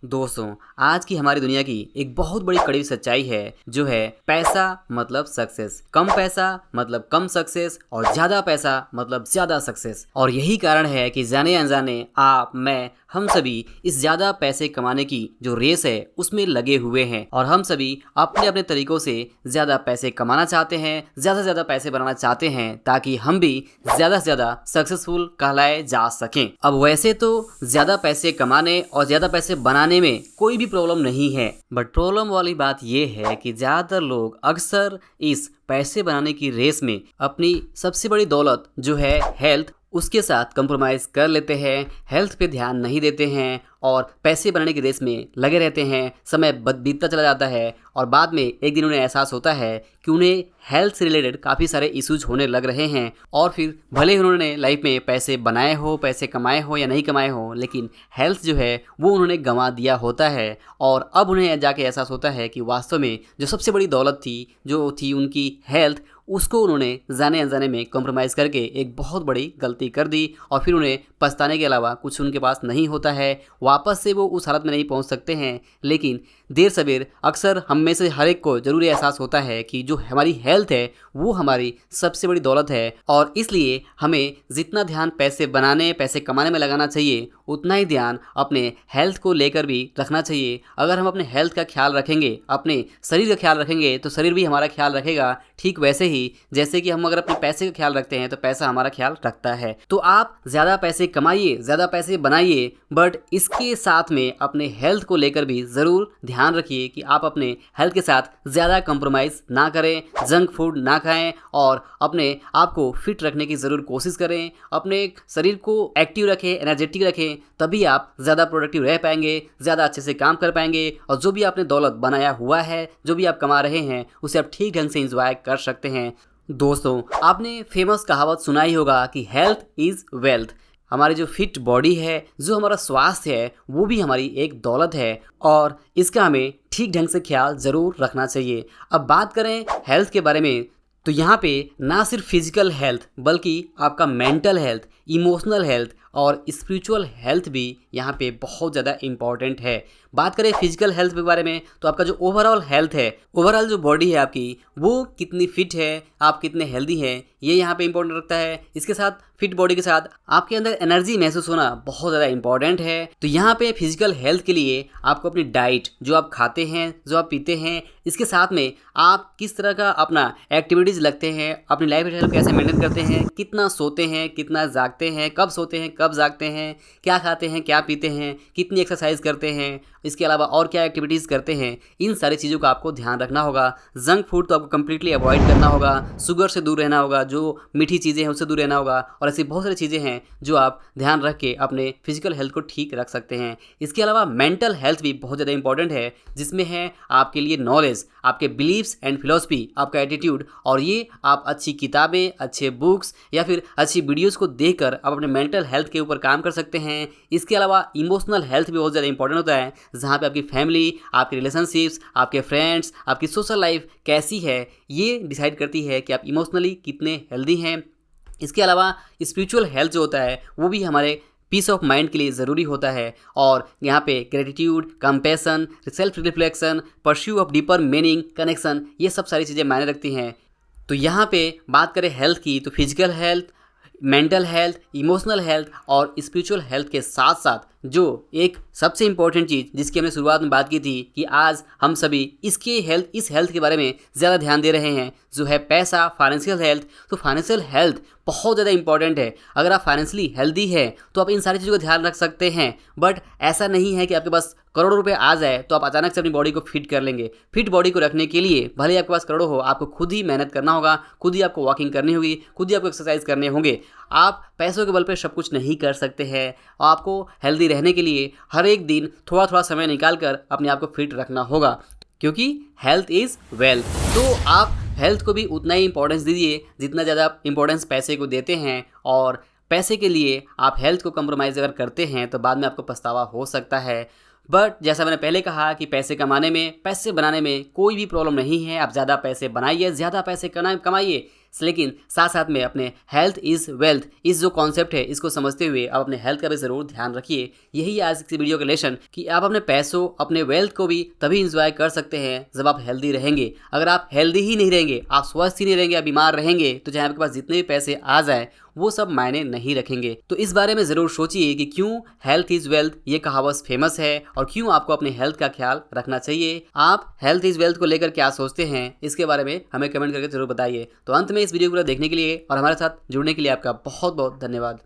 दोस्तों, आज की हमारी दुनिया की एक बहुत बड़ी कड़वी सच्चाई है जो है पैसा मतलब सक्सेस। कम पैसा मतलब कम सक्सेस और ज्यादा पैसा मतलब ज्यादा सक्सेस। और यही कारण है कि जाने अनजाने आप, मैं, हम सभी इस ज्यादा पैसे कमाने की जो रेस है उसमें लगे हुए हैं और हम सभी अपने अपने तरीकों से ज्यादा पैसे कमाना चाहते हैं, ज्यादा से ज्यादा पैसे बनाना चाहते हैं ताकि हम भी ज्यादा से ज्यादा सक्सेसफुल कहलाए जा सकें। अब वैसे तो ज्यादा पैसे कमाने और ज्यादा पैसे बनाने में कोई भी प्रॉब्लम नहीं है, बट प्रॉब्लम वाली बात यह है कि ज्यादातर लोग अक्सर इस पैसे बनाने की रेस में अपनी सबसे बड़ी दौलत जो है हेल्थ, उसके साथ कंप्रोमाइज़ कर लेते हैं, हेल्थ पे ध्यान नहीं देते हैं और पैसे बनाने की रेस में लगे रहते हैं। समय बीतता चला जाता है और बाद में एक दिन उन्हें एहसास होता है कि उन्हें हेल्थ से रिलेटेड काफ़ी सारे इश्यूज होने लग रहे हैं और फिर भले ही उन्होंने लाइफ में पैसे बनाए हो, पैसे कमाए हो या नहीं कमाए हो, लेकिन हेल्थ जो है वो उन्होंने गंवा दिया होता है और अब उन्हें जाके एहसास होता है कि वास्तव में जो सबसे बड़ी दौलत थी, जो थी उनकी हेल्थ, उसको उन्होंने जाने अनजाने में कॉम्प्रोमाइज़ करके एक बहुत बड़ी गलती कर दी और फिर उन्हें पछताने के अलावा कुछ उनके पास नहीं होता है। वापस से वो उस हालत में नहीं पहुंच सकते हैं, लेकिन देर सवेर अक्सर हम में से हर एक को ज़रूर एहसास होता है कि जो हमारी हेल्थ है वो हमारी सबसे बड़ी दौलत है और इसलिए हमें जितना ध्यान पैसे बनाने, पैसे कमाने में लगाना चाहिए उतना ही ध्यान अपने हेल्थ को लेकर भी रखना चाहिए। अगर हम अपने हेल्थ का ख्याल रखेंगे, अपने शरीर का ख्याल रखेंगे तो शरीर भी हमारा ख्याल रखेगा। ठीक वैसे ही जैसे कि हम अगर अपने पैसे का ख्याल रखते हैं तो पैसा हमारा ख्याल रखता है। तो आप ज़्यादा पैसे कमाइए, ज़्यादा पैसे बनाइए, बट इसके साथ में अपने हेल्थ को लेकर भी ज़रूर ध्यान रखिए कि आप अपने हेल्थ के साथ ज़्यादा कंप्रोमाइज़ ना करें, जंक फूड ना खाएं और अपने आप को फिट रखने की ज़रूर कोशिश करें। अपने शरीर को एक्टिव रखें, एनर्जेटिक रखें, तभी आप ज़्यादा प्रोडक्टिव रह पाएंगे, ज़्यादा अच्छे से काम कर पाएंगे और जो भी आपने दौलत बनाया हुआ है, जो भी आप कमा रहे हैं, उसे आप ठीक ढंग से इंजॉय कर सकते हैं। दोस्तों, आपने फेमस कहावत सुना ही होगा कि हेल्थ इज़ वेल्थ। हमारी जो फिट बॉडी है, जो हमारा स्वास्थ्य है, वो भी हमारी एक दौलत है और इसका हमें ठीक ढंग से ख्याल ज़रूर रखना चाहिए। अब बात करें हेल्थ के बारे में तो यहाँ पे ना सिर्फ फिजिकल हेल्थ बल्कि आपका मेंटल हेल्थ, इमोशनल हेल्थ और स्पिरिचुअल हेल्थ भी यहाँ पे बहुत ज़्यादा इम्पॉर्टेंट है। बात करें फिजिकल हेल्थ के बारे में तो आपका जो ओवरऑल हेल्थ है, ओवरऑल जो बॉडी है आपकी, वो कितनी फिट है, आप कितने हेल्दी हैं, ये यहाँ पे इम्पोर्टेंट रखता है। इसके साथ फिट बॉडी के साथ आपके अंदर एनर्जी महसूस होना बहुत ज़्यादा इंपॉर्टेंट है। तो यहाँ पे फिजिकल हेल्थ के लिए आपको अपनी डाइट, जो आप खाते हैं, जो आप पीते हैं, इसके साथ में आप किस तरह का अपना एक्टिविटीज़ लगते हैं, अपनी लाइफ स्टाइल कैसे मेंटेन करते हैं, कितना सोते हैं, कितना जागते हैं, कब सोते हैं, कब जागते हैं, क्या खाते हैं, क्या पीते हैं, कितनी एक्सरसाइज करते हैं, इसके अलावा और क्या एक्टिविटीज़ करते हैं, इन सारी चीज़ों का आपको ध्यान रखना होगा। जंक फूड तो आपको कम्प्लीटली अवॉइड करना होगा, शुगर से दूर रहना होगा, जो मीठी चीज़ें हैं उससे दूर रहना होगा और ऐसी बहुत सारी चीज़ें हैं जो आप ध्यान रख के अपने फिजिकल हेल्थ को ठीक रख सकते हैं। इसके अलावा मेंटल हेल्थ भी बहुत ज़्यादा इंपॉर्टेंट है, जिसमें है आपके लिए नॉलेज, आपके बिलीव्स एंड फिलॉसफी, आपका एटीट्यूड, और ये आप अच्छी किताबें, अच्छे बुक्स या फिर अच्छी वीडियोज़ को देखकर आप अपने मेंटल हेल्थ के ऊपर काम कर सकते हैं। इसके अलावा इमोशनल हेल्थ भी बहुत ज़्यादा इंपॉर्टेंट होता है, जहाँ पे आपकी फैमिली, आपके रिलेशनशिप्स, आपके फ्रेंड्स, आपकी सोशल लाइफ कैसी है, ये डिसाइड करती है कि आप इमोशनली कितने हेल्दी हैं। इसके अलावा स्पिरिचुअल हेल्थ जो होता है वो भी हमारे पीस ऑफ माइंड के लिए ज़रूरी होता है और यहाँ पे gratitude, compassion, self reflection, pursue of deeper meaning, connection, ये सब सारी चीज़ें मायने रखती हैं। तो यहाँ पे बात करें हेल्थ की तो physical health, mental health, emotional health और स्पिरिचुअल हेल्थ के साथ साथ जो एक सबसे इम्पॉर्टेंट चीज़ जिसकी हमने शुरुआत में बात की थी कि आज हम सभी इस हेल्थ के बारे में ज़्यादा ध्यान दे रहे हैं, जो है पैसा, फाइनेंशियल हेल्थ। तो फाइनेंशियल हेल्थ बहुत ज़्यादा इंपॉर्टेंट है। अगर आप फाइनेंशियली हेल्दी है तो आप इन सारी चीज़ों का ध्यान रख सकते हैं, बट ऐसा नहीं है कि आपके पास करोड़ों रुपए आ जाए तो आप अचानक से अपनी बॉडी को फिट कर लेंगे। फिट बॉडी को रखने के लिए भले ही आपके पास करोड़ों हो, आपको खुद ही मेहनत करना होगा, खुद ही आपको वॉकिंग करनी होगी, खुद ही आपको एक्सरसाइज करने होंगे। आप पैसों के बल पे सब कुछ नहीं कर सकते हैं। आपको हेल्दी रहने के लिए हर एक दिन थोड़ा थोड़ा समय निकाल कर अपने आप को फिट रखना होगा, क्योंकि हेल्थ इज़ वेल्थ। तो आप हेल्थ को भी उतना ही इंपॉर्टेंस दीजिए जितना ज़्यादा आप इंपॉर्टेंस पैसे को देते हैं, और पैसे के लिए आप हेल्थ को कंप्रोमाइज़ अगर करते हैं तो बाद में आपको पछतावा हो सकता है। बट जैसा मैंने पहले कहा कि पैसे कमाने में, पैसे बनाने में कोई भी प्रॉब्लम नहीं है। आप ज़्यादा पैसे बनाइए, ज़्यादा पैसे कमाइए, लेकिन साथ साथ में अपने हेल्थ इज़ वेल्थ इस जो कॉन्सेप्ट है इसको समझते हुए आप अपने हेल्थ का भी ज़रूर ध्यान रखिए। यही आज की वीडियो का लेसन कि आप अपने पैसों अपने वेल्थ को भी तभी इंजॉय कर सकते हैं जब आप हेल्दी रहेंगे। अगर आप हेल्दी ही नहीं रहेंगे, आप स्वस्थ ही नहीं रहेंगे, आप बीमार रहेंगे, तो चाहे आपके पास जितने भी पैसे आ जाए वो सब मायने नहीं रखेंगे। तो इस बारे में ज़रूर सोचिए कि क्यों हेल्थ इज़ वेल्थ ये कहावत फेमस है और क्यों आपको अपने हेल्थ का ख्याल रखना चाहिए। आप हेल्थ इज़ वेल्थ को लेकर क्या सोचते हैं इसके बारे में हमें कमेंट करके जरूर बताइए। तो अंत में इस वीडियो को देखने के लिए और हमारे साथ जुड़ने के लिए आपका बहुत बहुत धन्यवाद।